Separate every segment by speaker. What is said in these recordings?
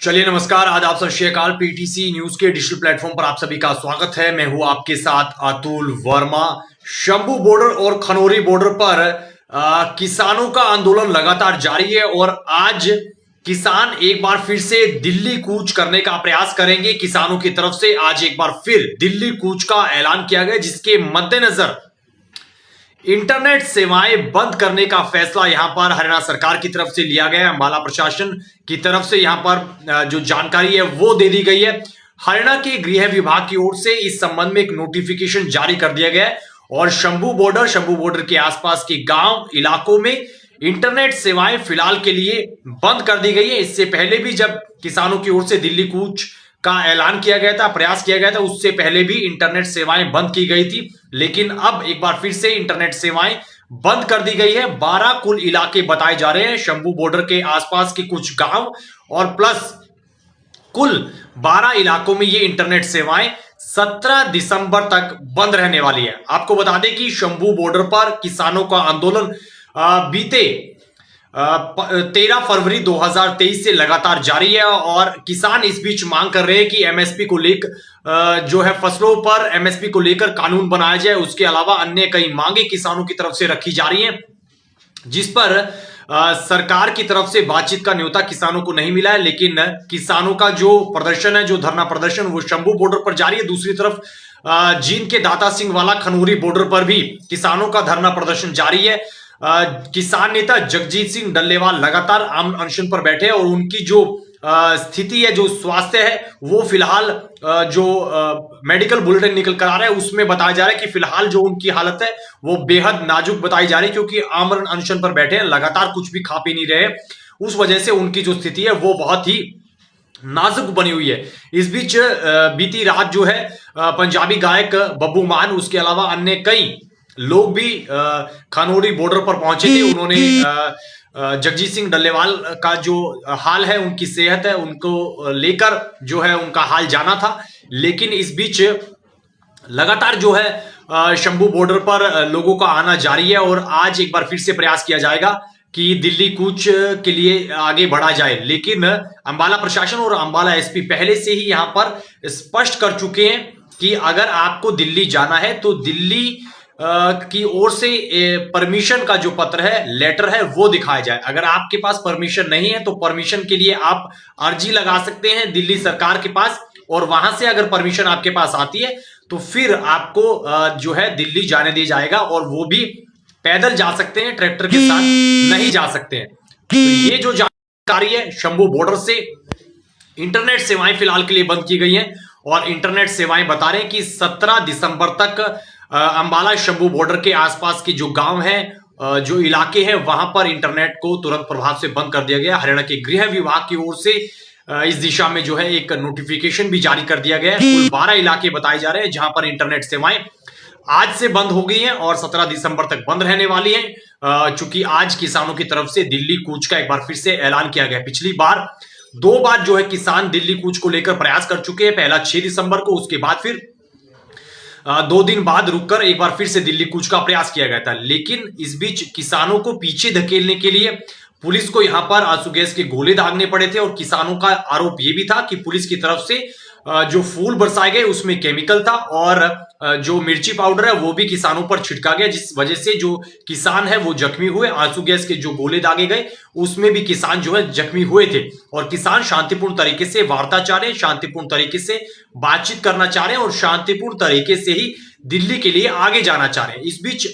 Speaker 1: चलिए नमस्कार, आदाब, सत श्री अकाल। पीटीसी न्यूज के डिजिटल प्लेटफॉर्म पर आप सभी का स्वागत है। मैं हूं आपके साथ अतुल वर्मा। शंभू बॉर्डर और खनौरी बॉर्डर पर किसानों का आंदोलन लगातार जारी है और आज किसान एक बार फिर से दिल्ली कूच करने का प्रयास करेंगे। किसानों की तरफ से आज एक बार फिर दिल्ली कूच का ऐलान किया गया, जिसके मद्देनजर इंटरनेट सेवाएं बंद करने का फैसला यहां पर हरियाणा सरकार की तरफ से लिया गया है। अंबाला प्रशासन की तरफ से यहां पर जो जानकारी है वो दे दी गई है। हरियाणा के गृह विभाग की ओर से इस संबंध में एक नोटिफिकेशन जारी कर दिया गया है और शंभू बॉर्डर के आसपास के गांव इलाकों में इंटरनेट सेवाएं फिलहाल के लिए बंद कर दी गई है। इससे पहले भी जब किसानों की ओर से दिल्ली कूच का ऐलान किया गया था, प्रयास किया गया था, उससे पहले भी इंटरनेट सेवाएं बंद की गई थी, लेकिन अब एक बार फिर से इंटरनेट सेवाएं बंद कर दी गई है। 12 कुल इलाके बताए जा रहे हैं, शंभू बॉर्डर के आसपास के कुछ गांव और प्लस कुल 12 इलाकों में ये इंटरनेट सेवाएं 17 दिसंबर तक बंद रहने वाली है। आपको बता दें कि शंभू बॉर्डर पर किसानों का आंदोलन बीते 13 फरवरी 2023 से लगातार जारी है और किसान इस बीच मांग कर रहे हैं कि एमएसपी को लेकर जो है फसलों पर एमएसपी को लेकर कानून बनाया जाए। उसके अलावा अन्य कई मांगे किसानों की तरफ से रखी जा रही हैं, जिस पर सरकार की तरफ से बातचीत का न्योता किसानों को नहीं मिला है। लेकिन किसानों का जो प्रदर्शन है, जो धरना प्रदर्शन, वो शंभू बॉर्डर पर जारी है। दूसरी तरफ जींद के दाता सिंह वाला खनौरी बॉर्डर पर भी किसानों का धरना प्रदर्शन जारी है। किसान नेता जगजीत सिंह डल्लेवाल लगातार आम अनशन पर बैठे हैं और उनकी जो स्थिति है, जो स्वास्थ्य है, वो फिलहाल जो मेडिकल बुलेटिन निकल कर आ रहा है उसमें बताया जा रहा है कि फिलहाल जो उनकी हालत है वो बेहद नाजुक बताई जा रही है, क्योंकि आमरण अनशन पर बैठे हैं, लगातार कुछ भी खा पी नहीं रहे। उस वजह से उनकी जो स्थिति है वो बहुत ही नाजुक बनी हुई है। इस बीच बीती रात जो है पंजाबी गायक बब्बू मान, उसके अलावा अन्य कई लोग भी खनौरी बॉर्डर पर पहुंचे थे। उन्होंने जगजीत सिंह डल्लेवाल का जो हाल है, उनकी सेहत है, उनको लेकर जो है उनका हाल जाना था। लेकिन इस बीच लगातार जो है शंभू बॉर्डर पर लोगों का आना जारी है और आज एक बार फिर से प्रयास किया जाएगा कि दिल्ली कूच के लिए आगे बढ़ा जाए। लेकिन अंबाला प्रशासन और अंबाला एसपी पहले से ही यहां पर स्पष्ट कर चुके हैं कि अगर आपको दिल्ली जाना है तो दिल्ली की ओर से परमिशन का जो पत्र है, लेटर है, वो दिखाया जाए। अगर आपके पास परमिशन नहीं है तो परमिशन के लिए आप अर्जी लगा सकते हैं दिल्ली सरकार के पास, और वहां से अगर परमिशन आपके पास आती है तो फिर आपको जो है दिल्ली जाने दिया जाएगा और वो भी पैदल जा सकते हैं, ट्रैक्टर के साथ नहीं जा सकते हैं। तो ये जो जानकारी है, शंभू बॉर्डर से इंटरनेट सेवाएं फिलहाल के लिए बंद की गई हैं और इंटरनेट सेवाएं बता रहे हैं कि 17 दिसंबर तक अंबाला शंभू बॉर्डर के आसपास के जो गांव हैं, जो इलाके हैं, वहां पर इंटरनेट को तुरंत प्रभाव से बंद कर दिया गया। हरियाणा के गृह विभाग की ओर से इस दिशा में जो है एक नोटिफिकेशन भी जारी कर दिया गया है। कुल 12 इलाके बताए जा रहे हैं जहां पर इंटरनेट सेवाएं आज से बंद हो गई हैं और 17 दिसंबर तक बंद रहने वाली हैं। चूंकि आज किसानों की तरफ से दिल्ली कूच का एक बार फिर से ऐलान किया गया। पिछली बार 2 बार जो है किसान दिल्ली कूच को लेकर प्रयास कर चुके हैं, पहला 6 दिसंबर को, उसके बाद फिर 2 दिन बाद रुककर एक बार फिर से दिल्ली कूच का प्रयास किया गया था। लेकिन इस बीच किसानों को पीछे धकेलने के लिए पुलिस को यहां पर आंसू गैस के गोले दागने पड़े थे और किसानों का आरोप यह भी था कि पुलिस की तरफ से जो फूल बरसाए गए उसमें केमिकल था और जो मिर्ची पाउडर है वो भी किसानों पर छिड़का गया, जिस वजह से जो किसान है वो जख्मी हुए। आंसू गैस के जो गोले दागे गए उसमें भी किसान जो है जख्मी हुए थे और किसान शांतिपूर्ण तरीके से वार्ता चाह रहे हैं, शांतिपूर्ण तरीके से बातचीत करना चाह रहे हैं और शांतिपूर्ण तरीके से ही दिल्ली के लिए आगे जाना चाह रहे हैं। इस बीच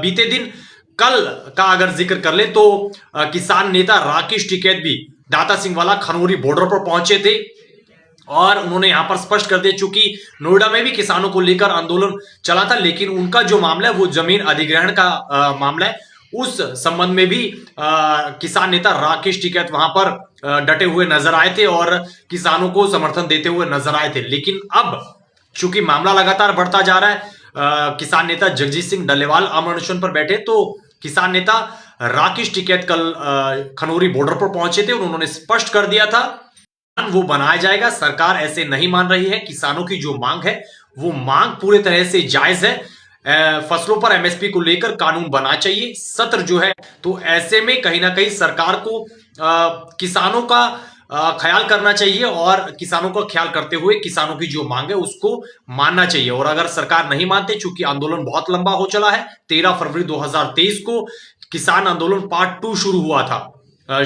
Speaker 1: बीते दिन कल का अगर जिक्र कर ले तो किसान नेता राकेश टिकैत भी दाता सिंह वाला खनौरी बॉर्डर पर पहुंचे थे और उन्होंने यहां पर स्पष्ट कर दिया, चूंकि नोएडा में भी किसानों को लेकर आंदोलन चला था, लेकिन उनका जो मामला है वो जमीन अधिग्रहण का मामला है। उस संबंध में भी किसान नेता राकेश टिकैत वहां पर डटे हुए नजर आए थे और किसानों को समर्थन देते हुए नजर आए थे। लेकिन अब चूंकि मामला लगातार बढ़ता जा रहा है, किसान नेता जगजीत सिंह डल्लेवाल आमरण अनशन पर बैठे, तो किसान नेता राकेश टिकैत कल खनौरी बॉर्डर पर पहुंचे थे और उन्होंने स्पष्ट कर दिया था वो बनाया जाएगा। सरकार ऐसे नहीं मान रही है। किसानों की जो मांग है वो मांग पूरे तरह से जायज है। फसलों पर एमएसपी को लेकर कानून बना चाहिए, सत्र जो है। तो ऐसे में कहीं ना कहीं सरकार को किसानों का ख्याल करना चाहिए और किसानों का ख्याल करते हुए किसानों की जो मांग है उसको मानना चाहिए। और अगर सरकार नहीं मानते, चूंकि आंदोलन बहुत लंबा हो चला है, 13 फरवरी 2023 को किसान आंदोलन पार्ट 2 शुरू हुआ था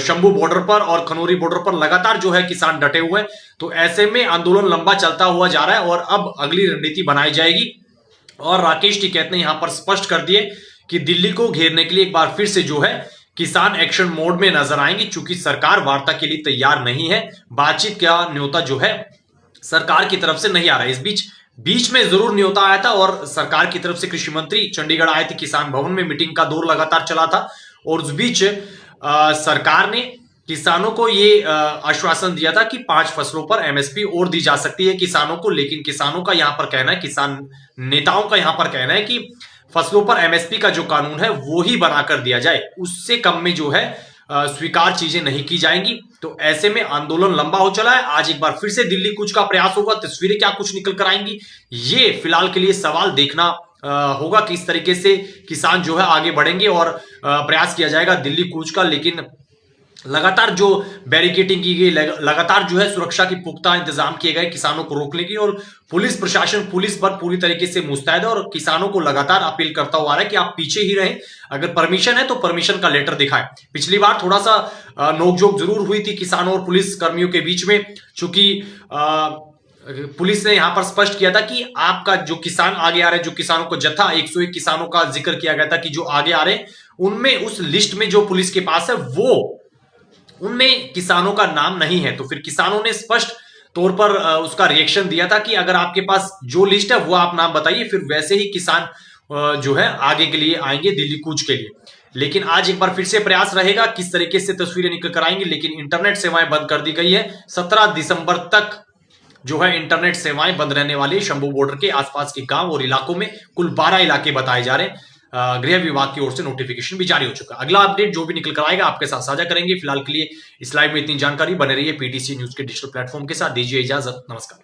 Speaker 1: शंभू बॉर्डर पर और खनौरी बॉर्डर पर लगातार जो है किसान डटे हुए हैं। तो ऐसे में आंदोलन लंबा चलता हुआ जा रहा है और अब अगली रणनीति बनाई जाएगी। और राकेश टिकैत ने यहां पर स्पष्ट कर दिए कि दिल्ली को घेरने के लिए एक बार फिर से जो है किसान एक्शन मोड में नजर आएंगे, चूंकि सरकार वार्ता के लिए तैयार नहीं है। बातचीत का न्योता जो है सरकार की तरफ से नहीं आ रहा है। इस बीच में जरूर न्योता आया था और सरकार की तरफ से कृषि मंत्री चंडीगढ़ आए थे, किसान भवन में मीटिंग का दौर लगातार चला था। और उस बीच सरकार ने किसानों को ये आश्वासन दिया था कि 5 फसलों पर एमएसपी और दी जा सकती है किसानों को। लेकिन किसानों का यहां पर कहना है, किसान नेताओं का यहां पर कहना है कि फसलों पर एमएसपी का जो कानून है वो ही बनाकर दिया जाए, उससे कम में जो है स्वीकार चीजें नहीं की जाएंगी। तो ऐसे में आंदोलन लंबा हो चला है। आज एक बार फिर से दिल्ली कूच का प्रयास होगा। तस्वीरें क्या कुछ निकल कर आएंगी, ये फिलहाल के लिए सवाल देखना होगा किस तरीके से किसान जो है आगे बढ़ेंगे और प्रयास किया जाएगा दिल्ली कूच का। लेकिन लगातार जो बैरिकेडिंग की गई, लगातार जो है सुरक्षा की पुख्ता इंतजाम किए गए किसानों को रोकने की, और पुलिस प्रशासन पुलिस पर पूरी तरीके से मुस्तैद है और किसानों को लगातार अपील करता हुआ आ रहा है कि आप पीछे ही रहें, अगर परमिशन है तो परमिशन का लेटर दिखाएं। पिछली बार थोड़ा सा नोकझोंक जरूर हुई थी किसानों और पुलिस कर्मियों के बीच में, चूंकि पुलिस ने यहां पर स्पष्ट किया था कि आपका जो किसान आगे आ रहे हैं, जो किसानों को जत्था 101 किसानों का जिक्र किया गया था कि जो आगे आ रहे हैं, उनमें उस लिस्ट में जो पुलिस के पास है वो उनमें किसानों का नाम नहीं है। तो फिर किसानों ने स्पष्ट तौर पर उसका रिएक्शन दिया था कि अगर आपके पास जो लिस्ट है वो आप नाम बताइए, फिर वैसे ही किसान जो है आगे के लिए आएंगे दिल्ली कूच के लिए। लेकिन आज एक बार फिर से प्रयास रहेगा किस तरीके से तस्वीरें निकल कर आएंगी। लेकिन इंटरनेट सेवाएं बंद कर दी गई है। 17 दिसंबर तक जो है इंटरनेट सेवाएं बंद रहने वाली है। शंभू बॉर्डर के आसपास के गांव और इलाकों में कुल 12 इलाके बताए जा रहे हैं। गृह विभाग की ओर से नोटिफिकेशन भी जारी हो चुका है। अगला अपडेट जो भी निकल कर आएगा आपके साथ साझा करेंगे। फिलहाल के लिए इस लाइव में इतनी जानकारी। बने रहिए पीटीसी न्यूज के डिजिटल प्लेटफॉर्म के साथ। दीजिए इजाजत, नमस्कार।